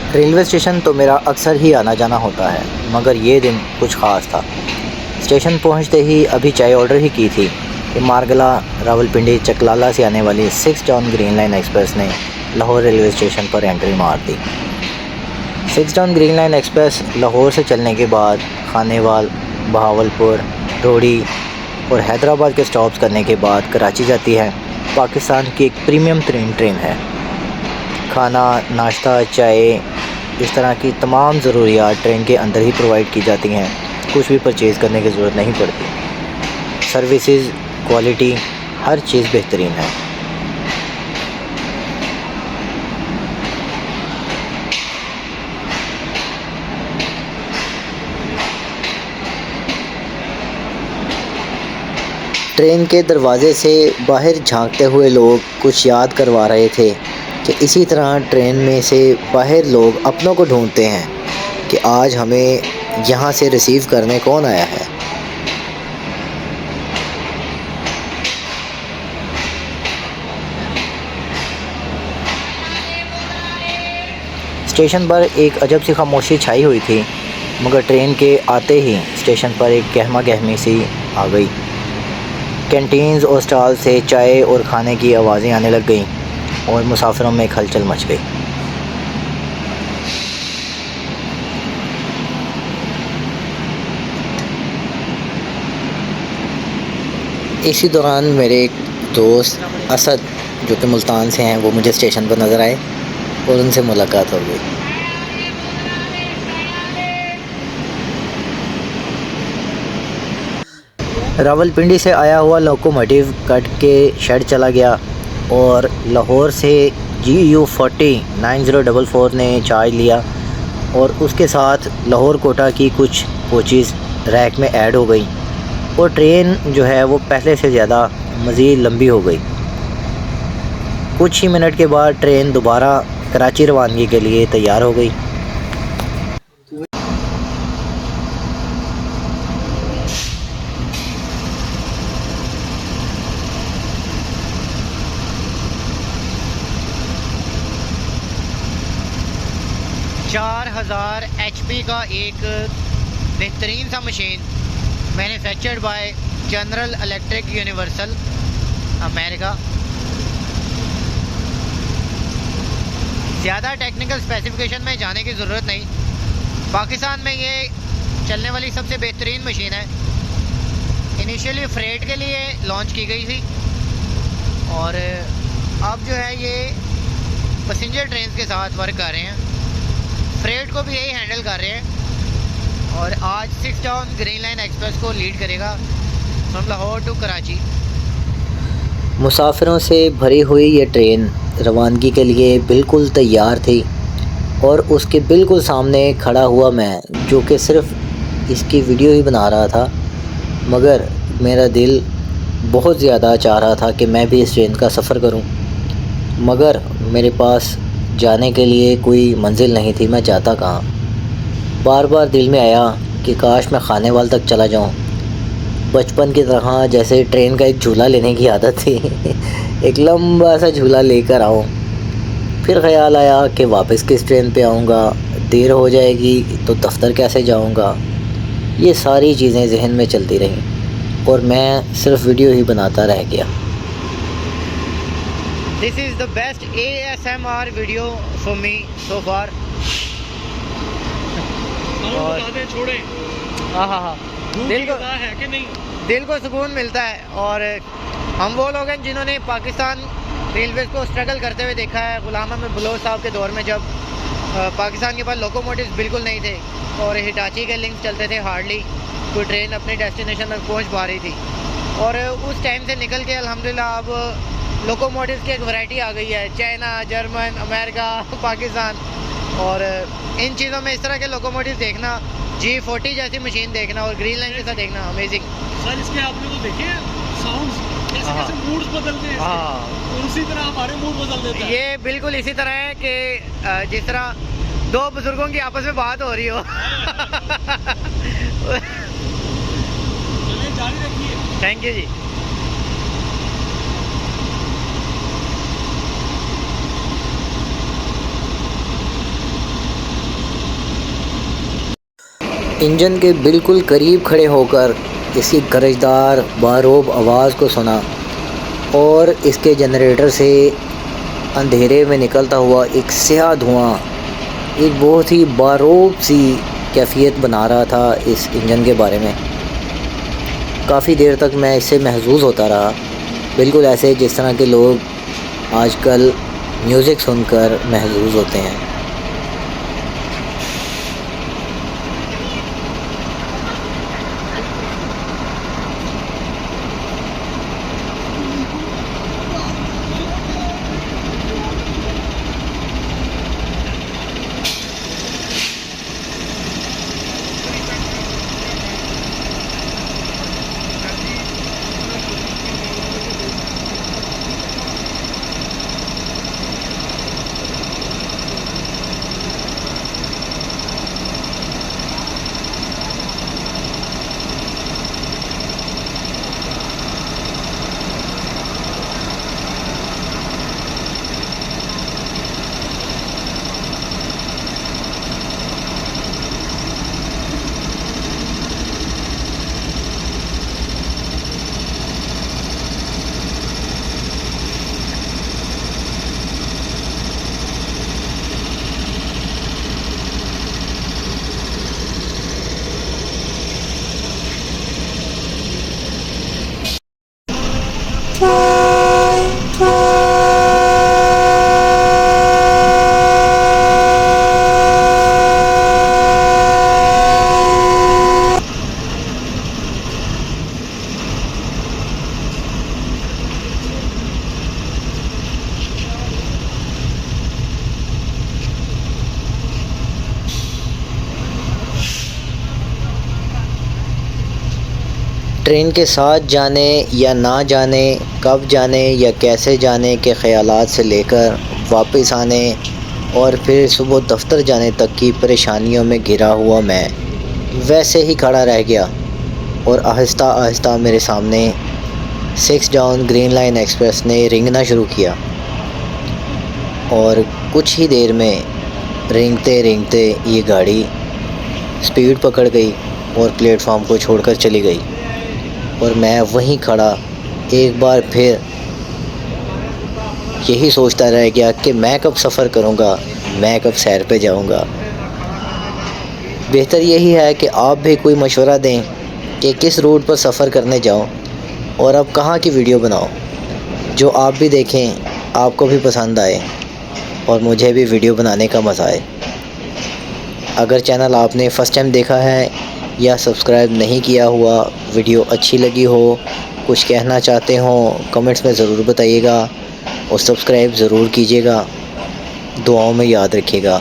Railway station तो मेरा अक्सर ही आना जाना होता है, मगर ये दिन कुछ ख़ास था। स्टेशन पहुंचते ही अभी चाय ऑर्डर ही की थी कि मारगला रावलपिंडी चकलाला से आने वाली 6 टाउन ग्रीन लाइन एक्सप्रेस ने लाहौर रेलवे स्टेशन पर एंट्री मार दी। 6 town green line express Lahore से चलने के बाद खानेवाल, बहावलपुर, रोड़ी और हैदराबाद के स्टॉप्स करने के बाद कराची जाती है। पाकिस्तान की एक प्रीमियम ट्रेन है। खाना, नाश्ता, चाय, इस तरह की तमाम ज़रूरियात ट्रेन के अंदर ही प्रोवाइड की जाती हैं। कुछ भी परचेज़ करने की ज़रूरत नहीं पड़ती। सर्विसेज, क्वालिटी, हर चीज़ बेहतरीन है। ट्रेन के दरवाज़े से बाहर झांकते हुए लोग कुछ याद करवा रहे थे कि इसी तरह ट्रेन में से बाहर लोग अपनों को ढूंढते हैं कि आज हमें यहाँ से रिसीव करने कौन आया है। स्टेशन पर एक अजब सी खामोशी छाई हुई थी, मगर ट्रेन के आते ही स्टेशन पर एक गहमा गहमी सी आ गई। कैंटीन्स और स्टॉल से चाय और खाने की आवाज़ें आने लग गईं और मुसाफिरों में हलचल मच गई। इसी दौरान मेरे एक दोस्त असद, जो कि मुल्तान से हैं, वो मुझे स्टेशन पर नज़र आए और उनसे मुलाकात हो गई। रावलपिंडी से आया हुआ लोकोमोटिव कट के शेड चला गया और लाहौर से GU40 9044 ने चार्ज लिया और उसके साथ लाहौर कोटा की कुछ कोचेज़ रैक में ऐड हो गई और ट्रेन जो है वो पहले से ज़्यादा मज़ीद लंबी हो गई। कुछ ही मिनट के बाद ट्रेन दोबारा कराची रवानगी के लिए तैयार हो गई। चार 1000 HP का एक बेहतरीन सा machine, manufactured by general electric universal America. ज़्यादा टेक्निकल स्पेसिफिकेशन में जाने की ज़रूरत नहीं। पाकिस्तान में ये चलने वाली सबसे बेहतरीन मशीन है। इनिशियली फ्रेट के लिए लॉन्च की गई थी और अब जो है ये पैसेंजर ट्रेन के साथ वर्क कर रहे हैं। फ्रेट को भी यही हैंडल कर रहे हैं और आज 6 टाउन ग्रीन लाइन एक्सप्रेस को लीड करेगा फ्रॉम लाहौर टू कराची। मुसाफिरों से भरी हुई ये ट्रेन रवानगी के लिए बिल्कुल तैयार थी और उसके बिल्कुल सामने खड़ा हुआ मैं, जो कि सिर्फ़ इसकी वीडियो ही बना रहा था, मगर मेरा दिल बहुत ज़्यादा चाह रहा था कि मैं भी इस ट्रेन का सफ़र करूं, मगर मेरे पास जाने के लिए कोई मंजिल नहीं थी। मैं जाता कहाँ। बार बार दिल में आया कि काश मैं खानेवाल तक चला जाऊँ। बचपन की तरह जैसे ट्रेन का एक झूला लेने की आदत थी एक लंबा सा झूला लेकर आऊँ। फिर ख़्याल आया कि वापस किस ट्रेन पे आऊँगा, देर हो जाएगी तो दफ्तर कैसे जाऊँगा। ये सारी चीज़ें जहन में चलती रहीं और मैं सिर्फ वीडियो ही बनाता रह गया। This is the best ASMR video for me so far. और छोड़े हाँ दिल को है कि नहीं, दिल को सुकून मिलता है। और हम वो लोग हैं जिन्होंने पाकिस्तान रेलवे को स्ट्रगल करते हुए देखा है। गुलाम अहमद बलोच साहब के दौर में जब पाकिस्तान के पास लोकोमोटिव्स बिल्कुल नहीं थे और हिटाची के लिंक्स चलते थे, हार्डली कोई ट्रेन अपने डेस्टिनेशन तक पहुंच पा रही थी। और उस टाइम से निकल के अल्हम्दुलिल्लाह अब लोकोमोटिव्स की एक वैरायटी आ गई है, चाइना, जर्मन, अमेरिका, पाकिस्तान। और इन चीज़ों में इस तरह के लोकोमोटिव देखना, G40 जैसी मशीन देखना और ग्रीन लाइन के साथ देखना अमेजिंग। सर इसके आपने तो देखे साउंड्स कैसे मूड्स बदलते हैं और उसी तरह हमारे मूड बदल देते हैं। ये बिल्कुल इसी तरह है कि जिस तरह दो बुजुर्गों की आपस में बात हो रही हो जारी रखिए। Thank you ji. इंजन के बिल्कुल करीब खड़े होकर इसकी गरजदार बारोब आवाज़ को सुना और इसके जनरेटर से अंधेरे में निकलता हुआ एक स्याह धुआं एक बहुत ही बारोब सी कैफियत बना रहा था इस इंजन के बारे में। काफ़ी देर तक मैं इससे महसूस होता रहा, बिल्कुल ऐसे जिस तरह के लोग आजकल म्यूज़िक सुनकर महसूस होते हैं। ट्रेन के साथ जाने या ना जाने, कब जाने या कैसे जाने के ख़यालात से लेकर वापस आने और फिर सुबह दफ्तर जाने तक की परेशानियों में घिरा हुआ मैं वैसे ही खड़ा रह गया और आहिस्ता आहिस्ता मेरे सामने 6 डाउन ग्रीन लाइन एक्सप्रेस ने रेंगना शुरू किया और कुछ ही देर में रेंगते रेंगते ये गाड़ी स्पीड पकड़ गई और प्लेटफॉर्म को छोड़कर चली गई और मैं वहीं खड़ा एक बार फिर यही सोचता रह गया कि मैं कब सफ़र करूंगा, मैं कब सैर पे जाऊंगा। बेहतर यही है कि आप भी कोई मशवरा दें कि किस रूट पर सफ़र करने जाओ और अब कहाँ की वीडियो बनाओ जो आप भी देखें, आपको भी पसंद आए और मुझे भी वीडियो बनाने का मज़ा आए। अगर चैनल आपने फ़र्स्ट टाइम देखा है या सब्सक्राइब नहीं किया हुआ, वीडियो अच्छी लगी हो, कुछ कहना चाहते हो, कमेंट्स में ज़रूर बताइएगा और सब्सक्राइब ज़रूर कीजिएगा। दुआओं में याद रखिएगा।